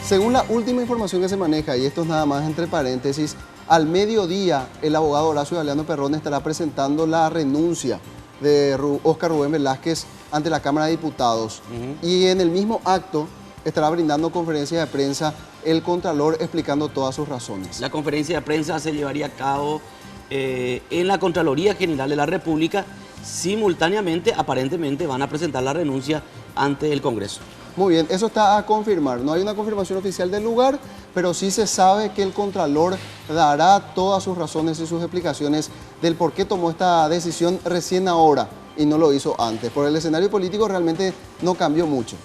Según la última información que se maneja, y esto es nada más entre paréntesis, al mediodía el abogado Horacio Galeano Perrone estará presentando la renuncia de Óscar Rubén Velázquez ante la Cámara de Diputados. Y en el mismo acto estará brindando conferencia de prensa el Contralor explicando todas sus razones. La conferencia de prensa se llevaría a cabo en la Contraloría General de la República. Simultáneamente, aparentemente, van a presentar la renuncia ante el Congreso. Muy bien, eso está a confirmar. No hay una confirmación oficial del lugar, pero sí se sabe que el Contralor dará todas sus razones y sus explicaciones del por qué tomó esta decisión recién ahora y no lo hizo antes. Por el escenario político realmente no cambió mucho,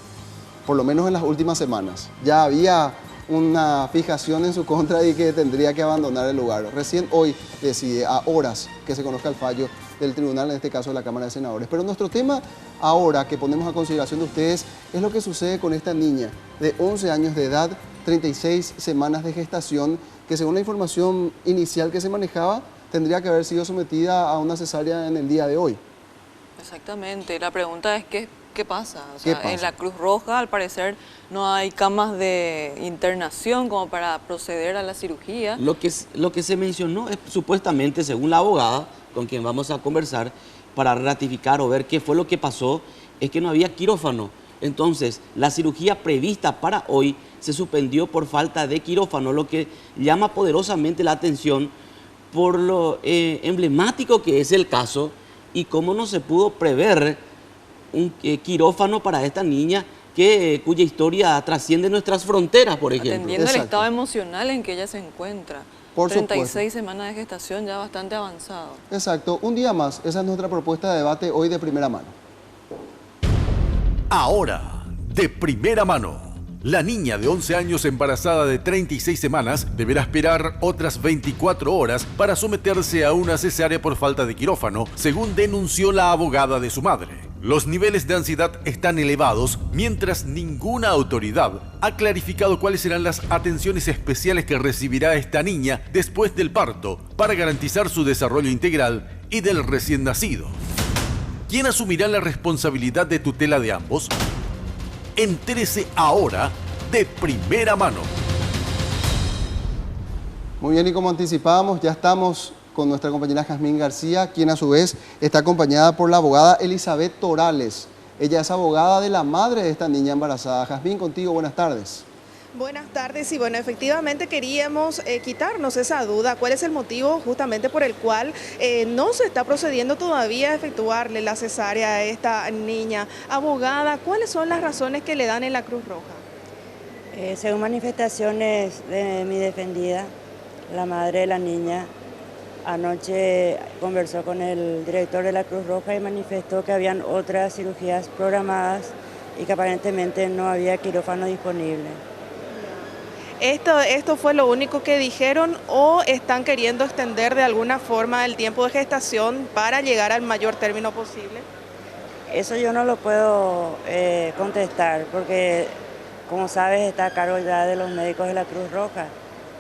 por lo menos en las últimas semanas. Ya había una fijación en su contra y que tendría que abandonar el lugar. Recién hoy decide, a horas que se conozca el fallo del tribunal, en este caso de la Cámara de Senadores. Pero nuestro tema ahora que ponemos a consideración de ustedes es lo que sucede con esta niña de 11 años de edad, 36 semanas de gestación, que según la información inicial que se manejaba, tendría que haber sido sometida a una cesárea en el día de hoy. Exactamente. La pregunta es ¿qué pasa? O sea, ¿Qué pasa? en la Cruz Roja, al parecer, no hay camas de internación como para proceder a la cirugía. Lo que se mencionó es supuestamente, según la abogada con quien vamos a conversar, para ratificar o ver qué fue lo que pasó, es que no había quirófano. Entonces, la cirugía prevista para hoy se suspendió por falta de quirófano, lo que llama poderosamente la atención por lo emblemático que es el caso y cómo no se pudo prever un quirófano para esta niña cuya historia trasciende nuestras fronteras, por ejemplo. Atendiendo el Exacto. estado emocional en que ella se encuentra. Por 36 supuesto. semanas de gestación, ya bastante avanzado. Exacto, un día más. Esa es nuestra propuesta de debate hoy de primera mano. Ahora, de primera mano, la niña de 11 años embarazada de 36 semanas deberá esperar otras 24 horas para someterse a una cesárea por falta de quirófano, según denunció la abogada de su madre. Los niveles de ansiedad están elevados, mientras ninguna autoridad ha clarificado cuáles serán las atenciones especiales que recibirá esta niña después del parto para garantizar su desarrollo integral y del recién nacido. ¿Quién asumirá la responsabilidad de tutela de ambos? Entérese ahora de primera mano. Muy bien, y como anticipábamos, ya estamos con nuestra compañera Jazmín García, quien a su vez está acompañada por la abogada Elizabeth Torales. Ella es abogada de la madre de esta niña embarazada. Jazmín, contigo, buenas tardes. Buenas tardes y bueno, efectivamente queríamos quitarnos esa duda. ¿Cuál es el motivo justamente por el cual no se está procediendo todavía a efectuarle la cesárea a esta niña? Abogada, ¿cuáles son las razones que le dan en la Cruz Roja? Según manifestaciones de mi defendida, la madre de la niña, anoche conversó con el director de la Cruz Roja y manifestó que habían otras cirugías programadas y que aparentemente no había quirófano disponible. ¿Esto fue lo único que dijeron o están queriendo extender de alguna forma el tiempo de gestación para llegar al mayor término posible? Eso yo no lo puedo contestar porque, como sabes, está a cargo ya de los médicos de la Cruz Roja,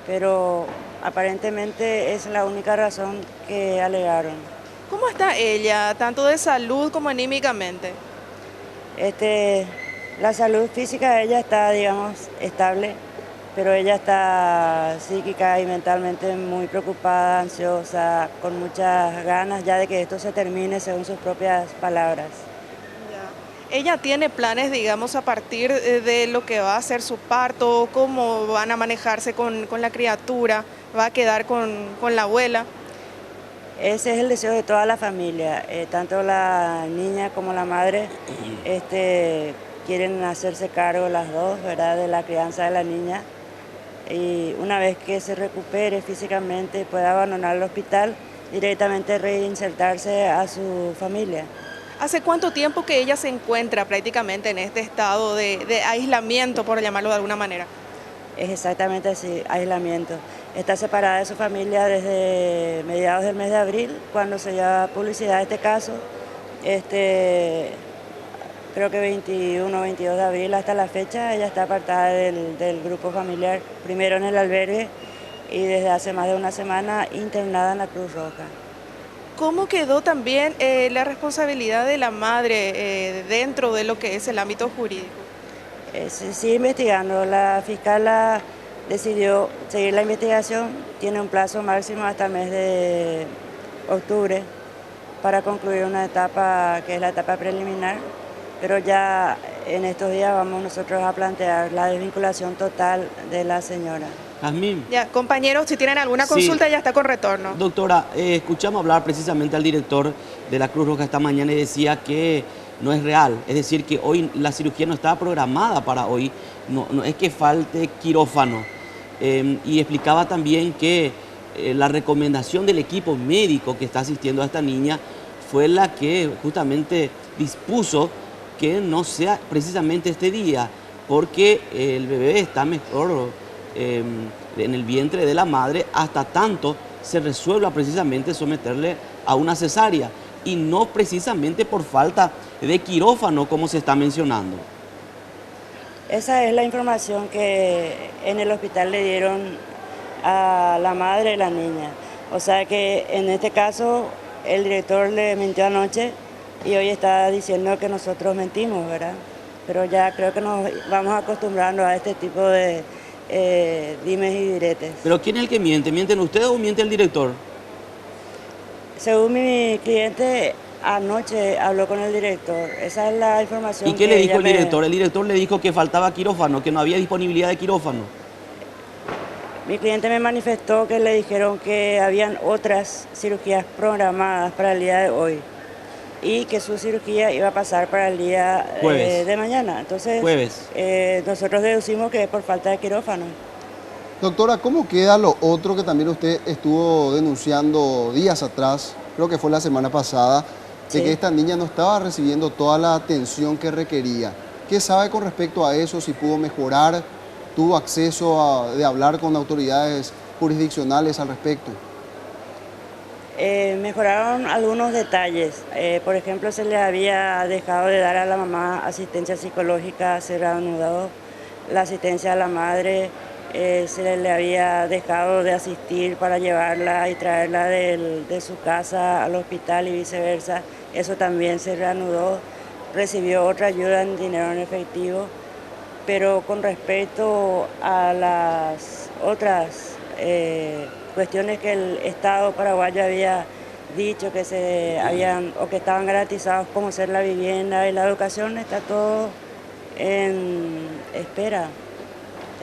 pero aparentemente es la única razón que alegaron. ¿Cómo está ella, tanto de salud como anímicamente? La salud física de ella está, digamos, estable, pero ella está psíquica y mentalmente muy preocupada, ansiosa, con muchas ganas ya de que esto se termine, según sus propias palabras. ¿Ella tiene planes, digamos, a partir de lo que va a ser su parto? ¿Cómo van a manejarse con la criatura? ¿Va a quedar con la abuela? Ese es el deseo de toda la familia, tanto la niña como la madre quieren hacerse cargo las dos, ¿verdad?, de la crianza de la niña. Y una vez que se recupere físicamente pueda abandonar el hospital, directamente reinsertarse a su familia. ¿Hace cuánto tiempo que ella se encuentra prácticamente en este estado de aislamiento, por llamarlo de alguna manera? Es exactamente así, aislamiento. Está separada de su familia desde mediados del mes de abril, cuando se dio publicidad de este caso. Creo que 21 o 22 de abril hasta la fecha, ella está apartada del grupo familiar, primero en el albergue y desde hace más de una semana internada en la Cruz Roja. ¿Cómo quedó también la responsabilidad de la madre dentro de lo que es el ámbito jurídico? Se sigue investigando. La fiscal decidió seguir la investigación. Tiene un plazo máximo hasta el mes de octubre para concluir una etapa que es la etapa preliminar. Pero ya en estos días vamos nosotros a plantear la desvinculación total de la señora. Jazmín. Ya, compañeros, si tienen alguna Sí. consulta, ya está con retorno. Doctora, escuchamos hablar precisamente al director de la Cruz Roja esta mañana y decía que no es real. Es decir, que hoy la cirugía no estaba programada para hoy. No es que falte quirófano. Y explicaba también que la recomendación del equipo médico que está asistiendo a esta niña fue la que justamente dispuso que no sea precisamente este día, porque el bebé está mejor en el vientre de la madre hasta tanto se resuelva precisamente someterle a una cesárea y no precisamente por falta de quirófano como se está mencionando. Esa es la información que en el hospital le dieron a la madre de la niña. O sea que en este caso el director le mintió anoche y hoy está diciendo que nosotros mentimos, ¿verdad? Pero ya creo que nos vamos acostumbrando a este tipo de dimes y diretes. Pero ¿quién es el que miente? ¿Mienten ustedes o miente el director? Según mi cliente, anoche habló con el director. Esa es la información. ¿Y qué que le dijo ella el director? El director le dijo que faltaba quirófano, que no había disponibilidad de quirófano. Mi cliente me manifestó que le dijeron que habían otras cirugías programadas para el día de hoy y que su cirugía iba a pasar para el día Jueves. de mañana. Entonces, Jueves. Nosotros deducimos que es por falta de quirófano. Doctora, ¿cómo queda lo otro que también usted estuvo denunciando días atrás, creo que fue la semana pasada, de Sí. que esta niña no estaba recibiendo toda la atención que requería? ¿Qué sabe con respecto a eso? Si pudo mejorar, tuvo acceso de hablar con autoridades jurisdiccionales al respecto. Mejoraron algunos detalles. Por ejemplo, se le había dejado de dar a la mamá asistencia psicológica, se reanudó la asistencia a la madre, se le había dejado de asistir para llevarla y traerla de su casa al hospital y viceversa. Eso también se reanudó. Recibió otra ayuda en dinero en efectivo, pero con respecto a las otras cuestiones que el Estado paraguayo había dicho que se habían o que estaban garantizados, como ser la vivienda y la educación, está todo en espera.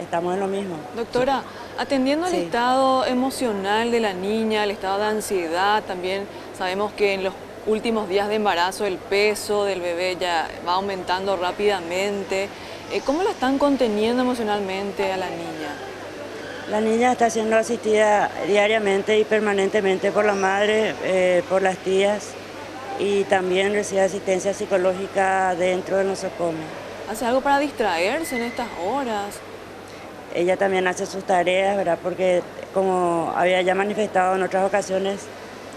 Estamos en lo mismo. Doctora, atendiendo al Sí. estado emocional de la niña, el estado de ansiedad, también sabemos que en los últimos días de embarazo el peso del bebé ya va aumentando rápidamente. ¿Cómo la están conteniendo emocionalmente a la niña? La niña está siendo asistida diariamente y permanentemente por la madre, por las tías, y también recibe asistencia psicológica dentro del nosocomio. ¿Hace algo para distraerse en estas horas? Ella también hace sus tareas, ¿verdad? Porque como había ya manifestado en otras ocasiones,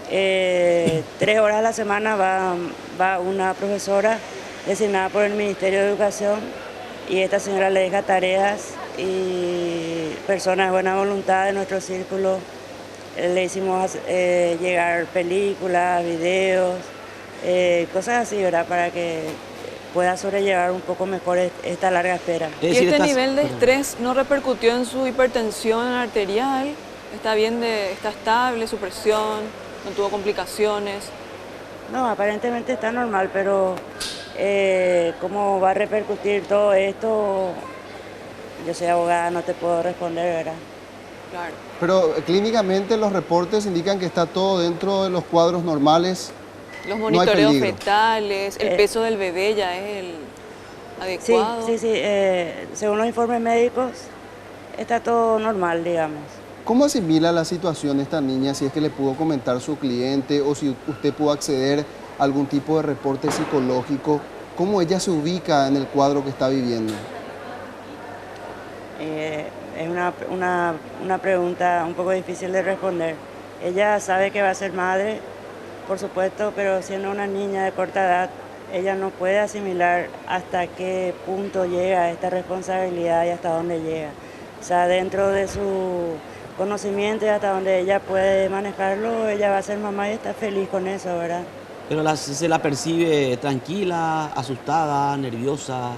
3 horas a la semana va una profesora designada por el Ministerio de Educación y esta señora le deja tareas y personas de buena voluntad de nuestro círculo le hicimos llegar películas, videos, cosas así, ¿verdad? Para que pueda sobrellevar un poco mejor esta larga espera. Es ¿Y decir, este estás- nivel de perdón. estrés no repercutió en su hipertensión arterial? ¿Está bien, está estable su presión? ¿No tuvo complicaciones? No, aparentemente está normal, pero cómo va a repercutir todo esto, yo soy abogada, no te puedo responder, ¿verdad? Claro. Pero clínicamente los reportes indican que está todo dentro de los cuadros normales. Los hay monitoreos peligro. fetales, el peso del bebé ya es el Sí, adecuado. sí, sí, según los informes médicos está todo normal, digamos. ¿Cómo asimila la situación esta niña, si es que le pudo comentar su cliente o si usted pudo acceder a algún tipo de reporte psicológico? ¿Cómo ella se ubica en el cuadro que está viviendo? Es una pregunta un poco difícil de responder. Ella sabe que va a ser madre, por supuesto, pero siendo una niña de corta edad, ella no puede asimilar hasta qué punto llega esta responsabilidad y hasta dónde llega. O sea, dentro de su conocimiento y hasta donde ella puede manejarlo, ella va a ser mamá y está feliz con eso, ¿verdad? Pero se la percibe tranquila, asustada, nerviosa.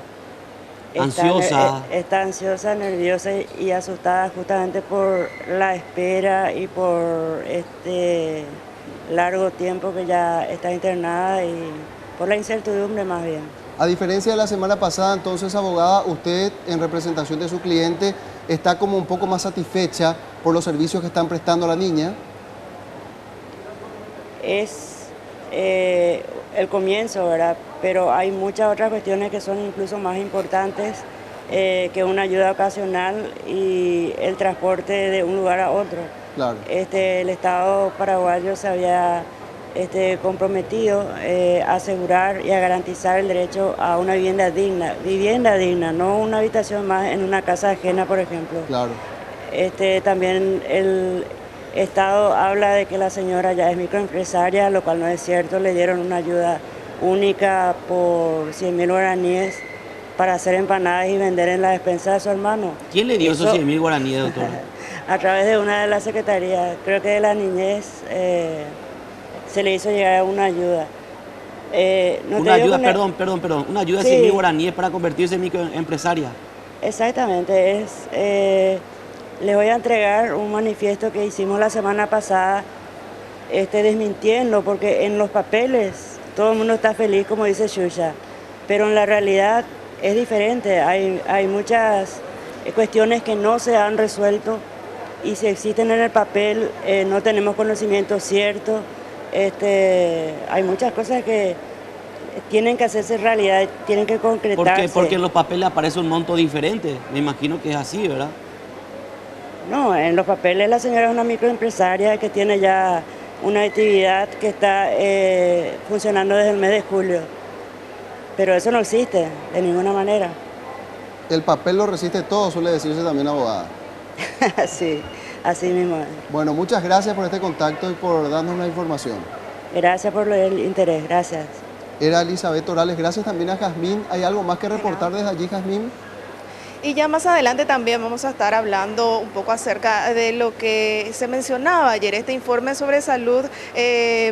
Ansiosa. Está ansiosa, nerviosa y asustada justamente por la espera y por este largo tiempo que ya está internada y por la incertidumbre más bien. A diferencia de la semana pasada, entonces, abogada, usted en representación de su cliente está como un poco más satisfecha por los servicios que están prestando a la niña. Es el comienzo, ¿verdad? Pero hay muchas otras cuestiones que son incluso más importantes que una ayuda ocasional y el transporte de un lugar a otro. Claro. El Estado paraguayo se había comprometido a asegurar y a garantizar el derecho a una vivienda digna, no una habitación más en una casa ajena, por ejemplo. Claro. También el Estado habla de que la señora ya es microempresaria, lo cual no es cierto. Le dieron una ayuda única por 100.000 guaraníes para hacer empanadas y vender en la despensa de su hermano. ¿Quién le dio esos 100.000 guaraníes, doctora? A través de una de las secretarías, creo que de la niñez, se le hizo llegar una ayuda. Una ayuda, perdón, una ayuda de Sí. 100.000 guaraníes para convertirse en microempresaria. Exactamente, les voy a entregar un manifiesto que hicimos la semana pasada, desmintiendo, porque en los papeles todo el mundo está feliz, como dice Xuxa, pero en la realidad es diferente. Hay muchas cuestiones que no se han resuelto y si existen en el papel no tenemos conocimiento cierto. Hay muchas cosas que tienen que hacerse realidad, tienen que ¿Por qué? concretarse. Porque en los papeles aparece un monto diferente. Me imagino que es así, ¿verdad? No, en los papeles la señora es una microempresaria que tiene ya una actividad que está funcionando desde el mes de julio. Pero eso no existe de ninguna manera. El papel lo resiste todo, suele decirse también, abogada. Sí, así mismo es. Bueno, muchas gracias por este contacto y por darnos la información. Gracias por el interés, gracias. Era Elizabeth Orales. Gracias también a Jazmín. ¿Hay algo más que reportar desde allí, Jazmín? Y ya más adelante también vamos a estar hablando un poco acerca de lo que se mencionaba ayer, este informe sobre salud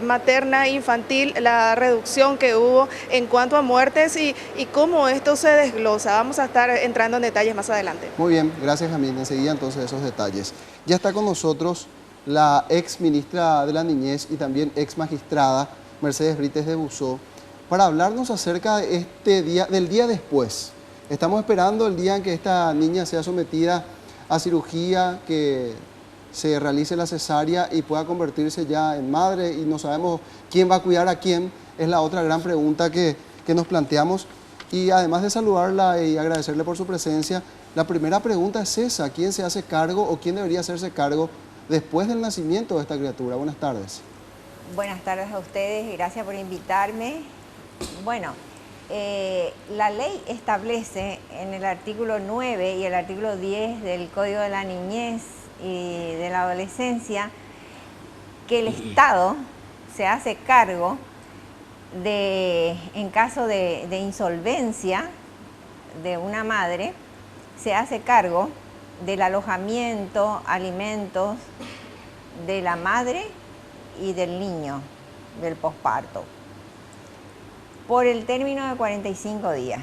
materna e infantil, la reducción que hubo en cuanto a muertes y cómo esto se desglosa. Vamos a estar entrando en detalles más adelante. Muy bien, gracias, Jazmín. Enseguida entonces esos detalles. Ya está con nosotros la ex ministra de la Niñez y también ex magistrada Mercedes Brites de Buzó para hablarnos acerca de del día después. Estamos esperando el día en que esta niña sea sometida a cirugía, que se realice la cesárea y pueda convertirse ya en madre, y no sabemos quién va a cuidar a quién. Es la otra gran pregunta que nos planteamos. Y además de saludarla y agradecerle por su presencia, la primera pregunta es esa: ¿quién se hace cargo o quién debería hacerse cargo después del nacimiento de esta criatura? Buenas tardes. Buenas tardes a ustedes y gracias por invitarme. Bueno, la ley establece en el artículo 9 y el artículo 10 del Código de la Niñez y de la Adolescencia que el Estado se hace cargo en caso de insolvencia de una madre, se hace cargo del alojamiento, alimentos de la madre y del niño, del posparto, por el término de 45 días.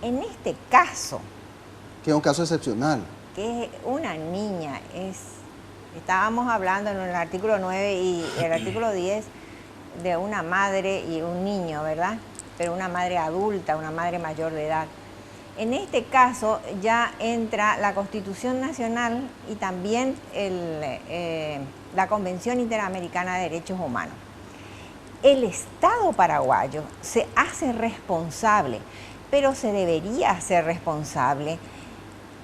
En este caso, Que es un caso excepcional. que una niña estábamos hablando en el artículo 9 y el artículo 10 de una madre y un niño, ¿verdad? Pero una madre adulta, una madre mayor de edad. En este caso ya entra la Constitución Nacional y también la Convención Interamericana de Derechos Humanos. El Estado paraguayo se hace responsable, pero se debería hacer responsable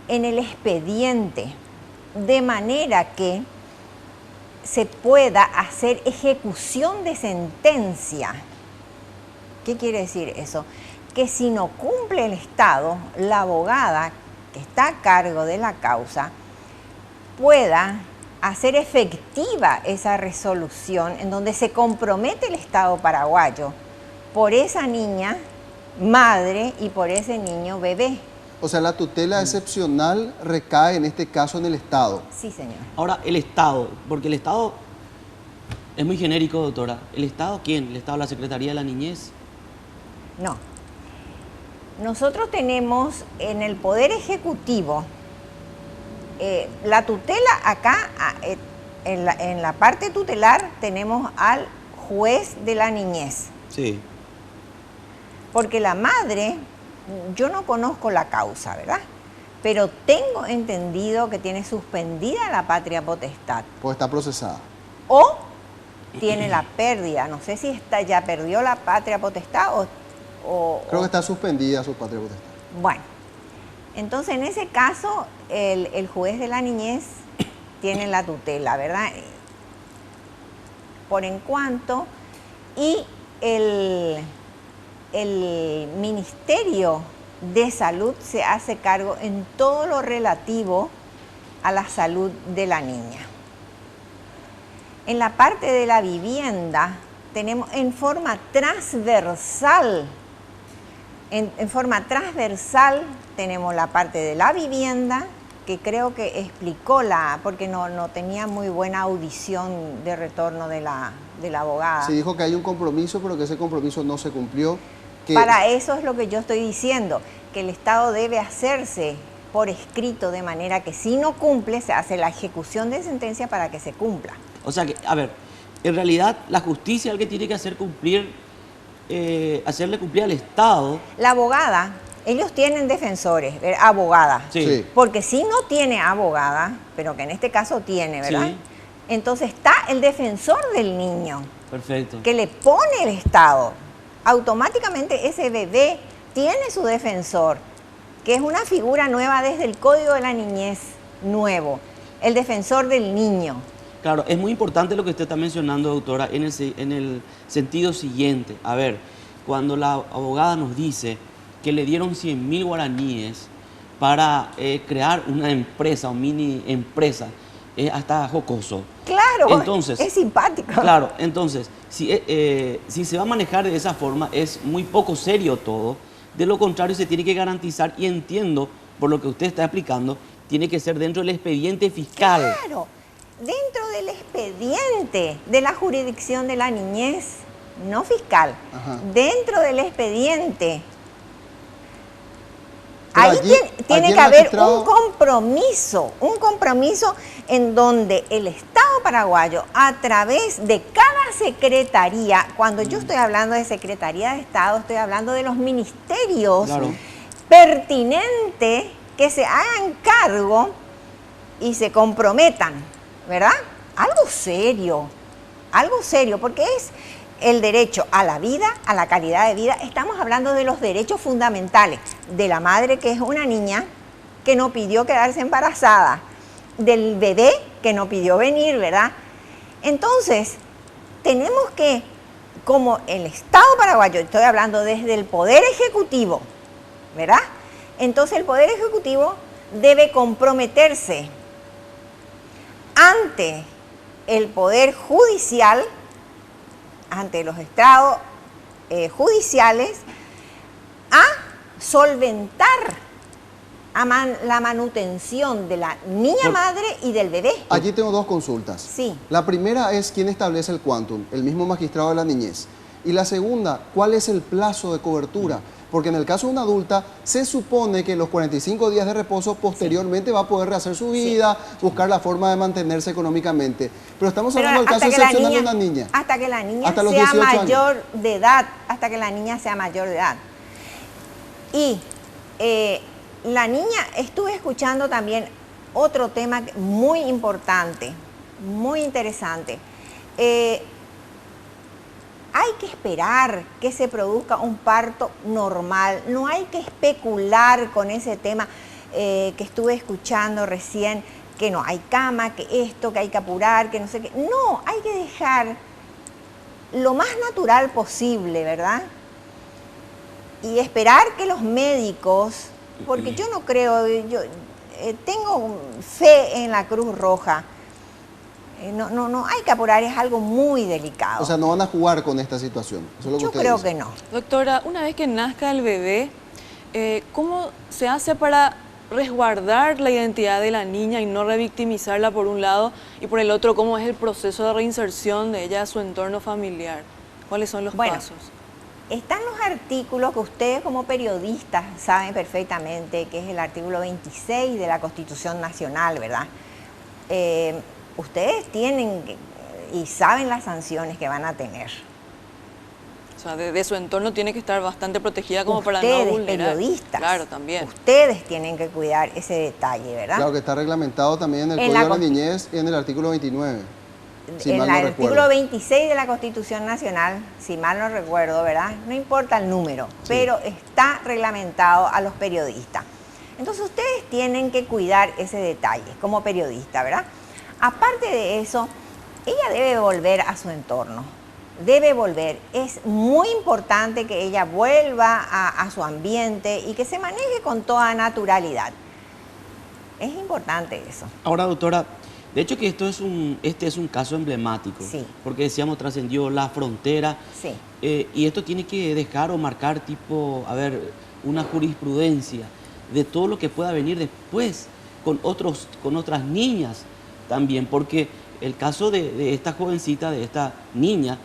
en el expediente, de manera que se pueda hacer ejecución de sentencia. ¿Qué quiere decir eso? Que si no cumple el Estado, la abogada que está a cargo de la causa pueda hacer efectiva esa resolución en donde se compromete el Estado paraguayo por esa niña madre y por ese niño bebé. O sea, la tutela excepcional recae en este caso en el Estado. Sí, señor. Ahora, el Estado, porque el Estado es muy genérico, doctora. ¿El Estado quién? ¿El Estado, la Secretaría de la Niñez? No. nosotros tenemos en el Poder Ejecutivo, la tutela acá, en la parte tutelar tenemos al juez de la niñez. Sí. Porque la madre, yo no conozco la causa, ¿verdad? Pero tengo entendido que tiene suspendida la patria potestad. Pues está procesada. O tiene la pérdida. No sé si ya perdió la patria potestad Creo que está suspendida su patria potestad. Bueno, entonces en ese caso el juez de la niñez tiene la tutela, ¿verdad? Por en cuanto, y el Ministerio de Salud se hace cargo en todo lo relativo a la salud de la niña. En la parte de la vivienda tenemos en forma transversal, tenemos la parte de la vivienda, que creo que explicó porque no tenía muy buena audición de retorno de la abogada. Sí, dijo que hay un compromiso, pero que ese compromiso no se cumplió. Para eso es lo que yo estoy diciendo, que el Estado debe hacerse por escrito, de manera que si no cumple, se hace la ejecución de sentencia para que se cumpla. O sea que, a ver, en realidad la justicia es el que tiene que hacerle cumplir al Estado. La abogada, ellos tienen defensores, abogada. Sí. Porque si no tiene abogada, pero que en este caso tiene, ¿verdad? Sí. Entonces está el defensor del niño. Perfecto. Que le pone el Estado. Automáticamente ese bebé tiene su defensor, que es una figura nueva desde el Código de la Niñez nuevo, el defensor del niño. Claro, es muy importante lo que usted está mencionando, doctora, en el sentido siguiente. A ver, cuando la abogada nos dice que le dieron 100.000 guaraníes para crear una empresa o mini empresa, es hasta jocoso. Claro, entonces, es simpático. Claro, entonces, si se va a manejar de esa forma, es muy poco serio todo. De lo contrario, se tiene que garantizar, y entiendo, por lo que usted está explicando, tiene que ser dentro del expediente fiscal. Claro, dentro del expediente de la jurisdicción de la niñez, no fiscal, Ajá. dentro del expediente. Pero Ahí tiene allí que el haber magistrado... un compromiso en donde el Estado paraguayo, a través de cada secretaría, cuando yo estoy hablando de Secretaría de Estado, estoy hablando de los ministerios Claro. pertinentes, que se hagan cargo y se comprometan, ¿verdad? Algo serio, porque es el derecho a la vida, a la calidad de vida. Estamos hablando de los derechos fundamentales de la madre, que es una niña que no pidió quedarse embarazada, del bebé que no pidió venir, ¿verdad? Entonces, tenemos que, como el Estado paraguayo, estoy hablando desde el Poder Ejecutivo, ¿verdad? Entonces el Poder Ejecutivo debe comprometerse ante el Poder Judicial, ante los estrados judiciales, a solventar la manutención de la niña madre y del bebé. Allí tengo dos consultas. Sí. La primera es quién establece el quantum, el mismo magistrado de la niñez. Y la segunda, ¿cuál es el plazo de cobertura? Porque en el caso de una adulta, se supone que los 45 días de reposo posteriormente va a poder rehacer su vida, buscar la forma de mantenerse económicamente. Pero estamos hablando del caso excepcional de una niña. Hasta que la niña Hasta los sea 18 años. mayor de edad, hasta que la niña sea mayor de edad. Y la niña, estuve escuchando también otro tema muy importante, muy interesante. Hay que esperar que se produzca un parto normal, no hay que especular con ese tema que estuve escuchando recién, que no hay cama, que esto, que hay que apurar, que no sé qué. No, hay que dejar lo más natural posible, ¿verdad? Y esperar que los médicos, porque yo no creo, yo tengo fe en la Cruz Roja. No hay que apurar, es algo muy delicado. O sea, no van a jugar con esta situación. Eso es lo que Yo usted creo dice. que no. Doctora, una vez que nazca el bebé, ¿cómo se hace para resguardar la identidad de la niña y no revictimizarla por un lado, y por el otro, cómo es el proceso de reinserción de ella a su entorno familiar? ¿Cuáles son los pasos? están los artículos que ustedes como periodistas saben perfectamente, que es el artículo 26 de la Constitución Nacional, ¿verdad? Ustedes tienen y saben las sanciones que van a tener. O sea, de su entorno tiene que estar bastante protegida como para no Ustedes, vulnerar. periodistas, Claro, también. ustedes tienen que cuidar ese detalle, ¿verdad? Claro que está reglamentado también en el En Código la de la Niñez y en el artículo 29. Si en mal el no artículo recuerdo. 26 de la Constitución Nacional, si mal no recuerdo, ¿verdad? No importa el número, pero está reglamentado a los periodistas. Entonces ustedes tienen que cuidar ese detalle como periodista, ¿verdad? Aparte de eso, ella debe volver a su entorno, debe volver. Es muy importante que ella vuelva a su ambiente y que se maneje con toda naturalidad. Es importante eso. Ahora, doctora, de hecho que este es un caso emblemático, Sí. porque decíamos, trascendió la frontera, Sí. y esto tiene que dejar o marcar tipo, a ver, una jurisprudencia de todo lo que pueda venir después con otras niñas también, porque el caso de esta jovencita, de esta niña,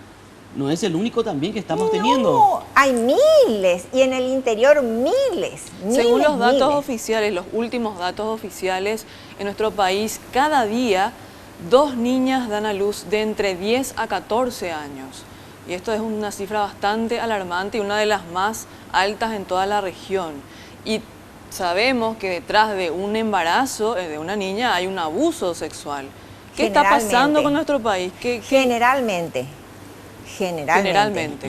no es el único también que estamos teniendo. No, hay miles y en el interior miles. Según los datos miles. oficiales, los últimos datos oficiales, en nuestro país, cada día 2 niñas dan a luz de entre 10 a 14 años. Y esto es una cifra bastante alarmante y una de las más altas en toda la región. Y sabemos que detrás de un embarazo de una niña hay un abuso sexual. ¿Qué está pasando Generalmente. con nuestro país? Generalmente,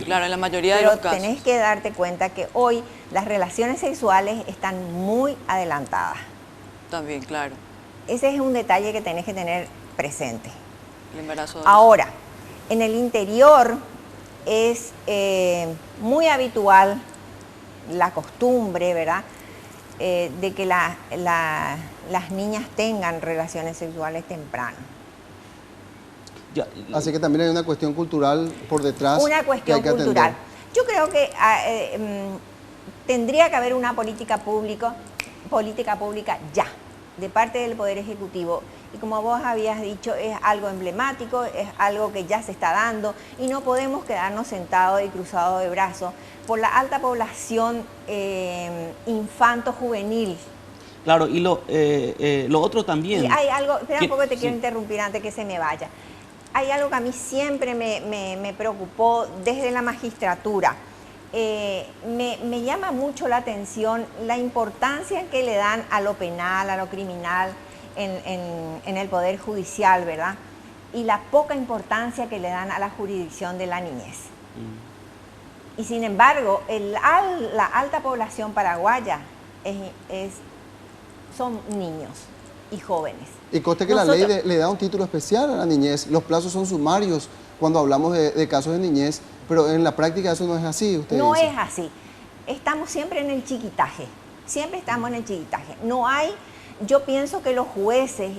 Claro, en la mayoría de Pero los casos. tenés que darte cuenta que hoy las relaciones sexuales están muy adelantadas. También, claro, Ese es un detalle que tenés que tener presente. el embarazo. Ahora, en el interior es muy habitual la costumbre, ¿verdad?, de que las niñas tengan relaciones sexuales temprano. Así que también hay una cuestión cultural por detrás. Una que hay cuestión que atender. cultural. Yo creo que tendría que haber una política pública ya, de parte del Poder Ejecutivo. Y como vos habías dicho, es algo emblemático, es algo que ya se está dando y no podemos quedarnos sentados y cruzados de brazos por la alta población infanto-juvenil. Claro, y lo otro también. Y hay algo, espera un poco, te sí. quiero interrumpir antes que se me vaya. Hay algo que a mí siempre me preocupó desde la magistratura. Me llama mucho la atención la importancia que le dan a lo penal, a lo criminal en el Poder Judicial, ¿verdad? Y la poca importancia que le dan a la jurisdicción de la niñez. Y sin embargo, la alta población paraguaya son niños y jóvenes. Y conste que la ley le da un título especial a la niñez. Los plazos son sumarios cuando hablamos de casos de niñez, pero en la práctica eso no es así. Usted No dice. es así. Estamos siempre en el chiquitaje. Siempre estamos en el chiquitaje. No hay, yo pienso que los jueces,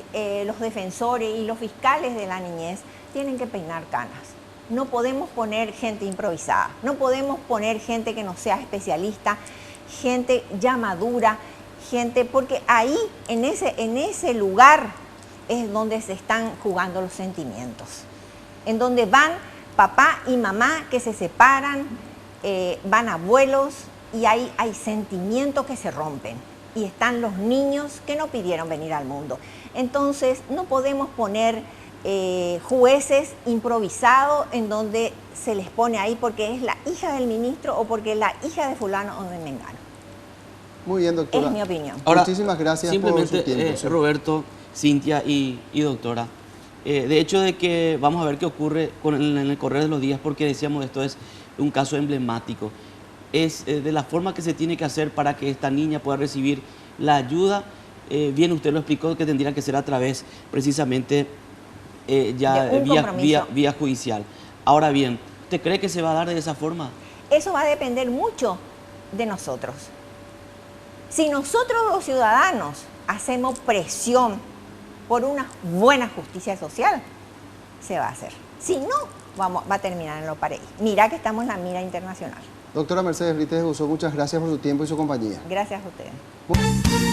los defensores y los fiscales de la niñez tienen que peinar canas. No podemos poner gente improvisada. No podemos poner gente que no sea especialista, gente ya madura, gente, porque ahí, en ese lugar, es donde se están jugando los sentimientos. En donde van papá y mamá que se separan, van abuelos y hay sentimientos que se rompen. Y están los niños que no pidieron venir al mundo. Entonces, no podemos poner jueces improvisados en donde se les pone ahí porque es la hija del ministro o porque es la hija de fulano o de mengano. Muy bien, doctora. Es mi opinión. Ahora, muchísimas gracias por simplemente, su tiempo. Sí. Roberto, Cintia y doctora, de hecho de que vamos a ver qué ocurre en el correr de los días, porque decíamos esto es un caso emblemático. Es de la forma que se tiene que hacer para que esta niña pueda recibir la ayuda. Bien, usted lo explicó que tendría que ser a través precisamente ya De un compromiso. vía judicial. Ahora bien, ¿usted cree que se va a dar de esa forma? Eso va a depender mucho de nosotros. Si nosotros los ciudadanos hacemos presión por una buena justicia social, se va a hacer. Si no, va a terminar en lo parejo. Mira que estamos en la mira internacional. Doctora Mercedes Brites de Busso, muchas gracias por su tiempo y su compañía. Gracias a ustedes.